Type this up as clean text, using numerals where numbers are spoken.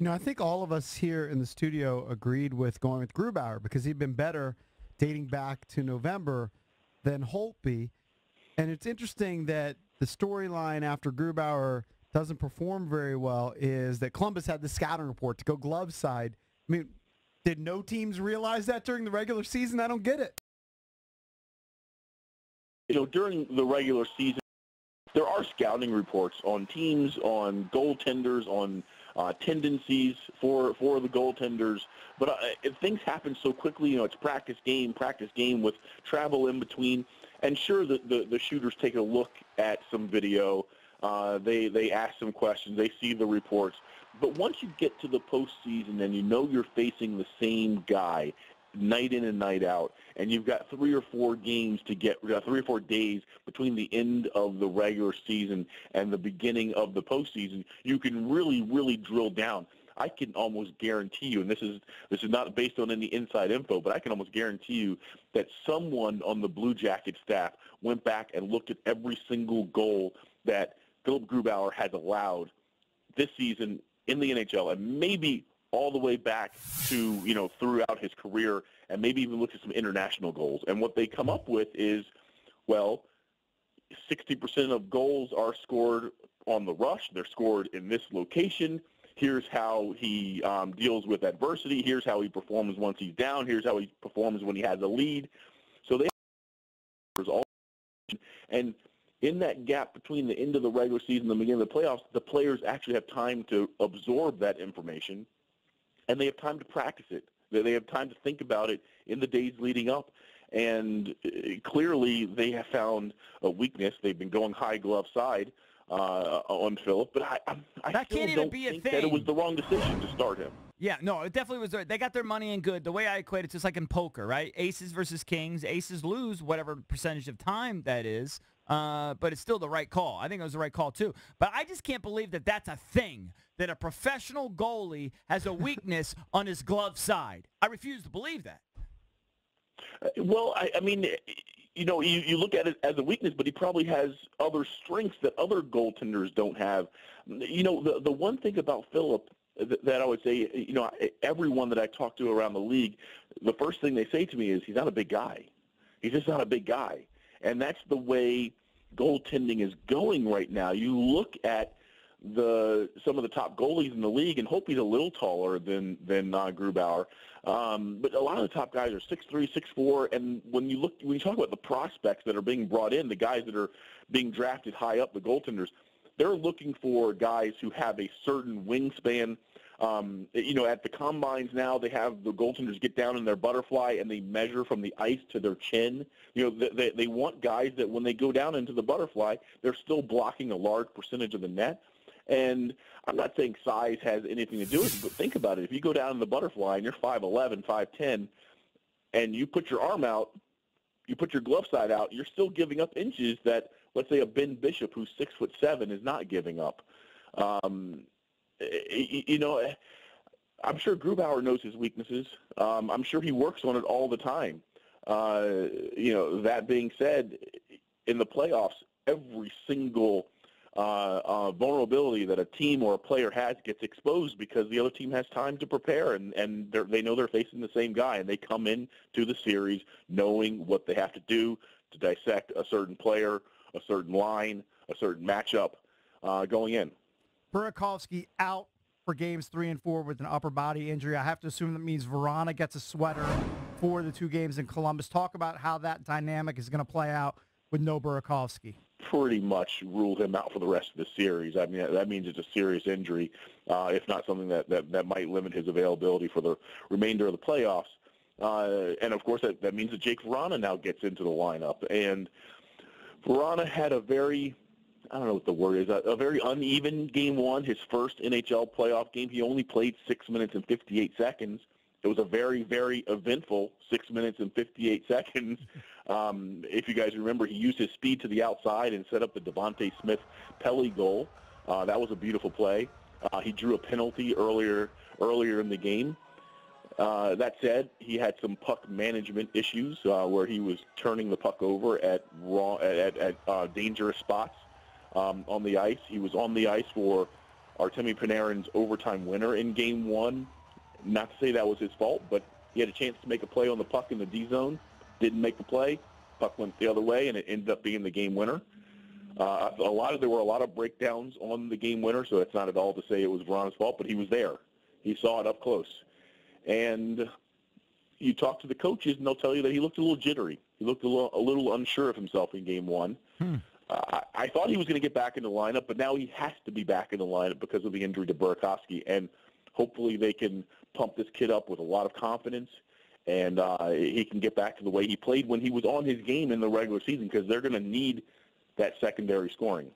I think all of us here in the studio agreed with going with Grubauer because he'd been better dating back to November than Holtby. And it's interesting that the storyline after Grubauer doesn't perform very well is that Columbus had the scouting report to go glove side. I mean, did no teams realize that during the regular season? I don't get it. During the regular season, there are scouting reports on teams, on goaltenders, on tendencies for the goaltenders. But things happen so quickly. It's practice game with travel in between. And sure, the shooters take a look at some video. They ask some questions. They see the reports. But once you get to the postseason and you're facing the same guy night in and night out, and you've got 3 or 4 games to get, 3 or 4 days between the end of the regular season and the beginning of the postseason, you can really, really drill down. I can almost guarantee you, and this is not based on any inside info, but I can almost guarantee you that someone on the Blue Jacket staff went back and looked at every single goal that Philip Grubauer has allowed this season in the NHL, and maybe all the way back to, throughout his career, and maybe even looked at some international goals. And what they come up with is, 60% of goals are scored on the rush. They're scored in this location. Here's how he deals with adversity. Here's how he performs once he's down. Here's how he performs when he has a lead. So they all, and in that gap between the end of the regular season and the beginning of the playoffs, the players actually have time to absorb that information, and they have time to practice it. They have time to think about it in the days leading up. And clearly they have found a weakness. They've been going high glove side on Philip, but I still don't think that it was the wrong decision to start him. Yeah, no, it definitely was. They got their money in good. The way I equate it, just like in poker, right? Aces versus kings. Aces lose whatever percentage of time that is, but it's still the right call. I think it was the right call, too. But I just can't believe that that's a thing, that a professional goalie has a weakness on his glove side. I refuse to believe that. Well, I mean, you look at it as a weakness, but he probably has other strengths that other goaltenders don't have. The one thing about Philip that I would say, everyone that I talk to around the league, the first thing they say to me is he's not a big guy. He's just not a big guy. And that's the way goaltending is going right now. You look at some of the top goalies in the league, and Holtby's a little taller than Grubauer, but a lot of the top guys are 6'3", 6'4", and when you talk about the prospects that are being brought in, the guys that are being drafted high up, the goaltenders, they're looking for guys who have a certain wingspan. At the combines now, they have the goaltenders get down in their butterfly and they measure from the ice to their chin. They want guys that when they go down into the butterfly, they're still blocking a large percentage of the net. And I'm not saying size has anything to do with it, but think about it. If you go down in the butterfly and you're 5'11", 5'10", and you put your arm out, you put your glove side out, you're still giving up inches that, let's say, a Ben Bishop who's 6'7" is not giving up. I'm sure Grubauer knows his weaknesses. I'm sure he works on it all the time. That being said, in the playoffs, every single vulnerability that a team or a player has gets exposed because the other team has time to prepare, and they know they're facing the same guy, and they come in to the series knowing what they have to do to dissect a certain player, a certain line, a certain matchup going in. Burakovsky out for games 3 and 4 with an upper body injury. I have to assume that means Verona gets a sweater for the 2 games in Columbus. Talk about how that dynamic is going to play out with no Burakovsky. Pretty much ruled him out for the rest of the series. I mean, that means it's a serious injury, if not something that might limit his availability for the remainder of the playoffs. And, of course, that means that Jake Verona now gets into the lineup. And Verona had a very, I don't know what the word is, a very uneven game 1, his first NHL playoff game. He only played 6 minutes and 58 seconds. It was a very, very eventful 6 minutes and 58 seconds. If you guys remember, he used his speed to the outside and set up the Devontae Smith-Pelly goal. That was a beautiful play. He drew a penalty earlier in the game. That said, he had some puck management issues where he was turning the puck over at dangerous spots on the ice. He was on the ice for Artemi Panarin's overtime winner in Game 1. Not to say that was his fault, but he had a chance to make a play on the puck in the D zone, didn't make the play. Puck went the other way, and it ended up being the game winner. There were a lot of breakdowns on the game winner, so it's not at all to say it was Verana's fault, but he was there. He saw it up close. And you talk to the coaches, and they'll tell you that he looked a little jittery. He looked a little unsure of himself in Game 1. I thought he was going to get back in the lineup, but now he has to be back in the lineup because of the injury to Burakovsky, and hopefully they can pump this kid up with a lot of confidence, and he can get back to the way he played when he was on his game in the regular season, because they're going to need that secondary scoring.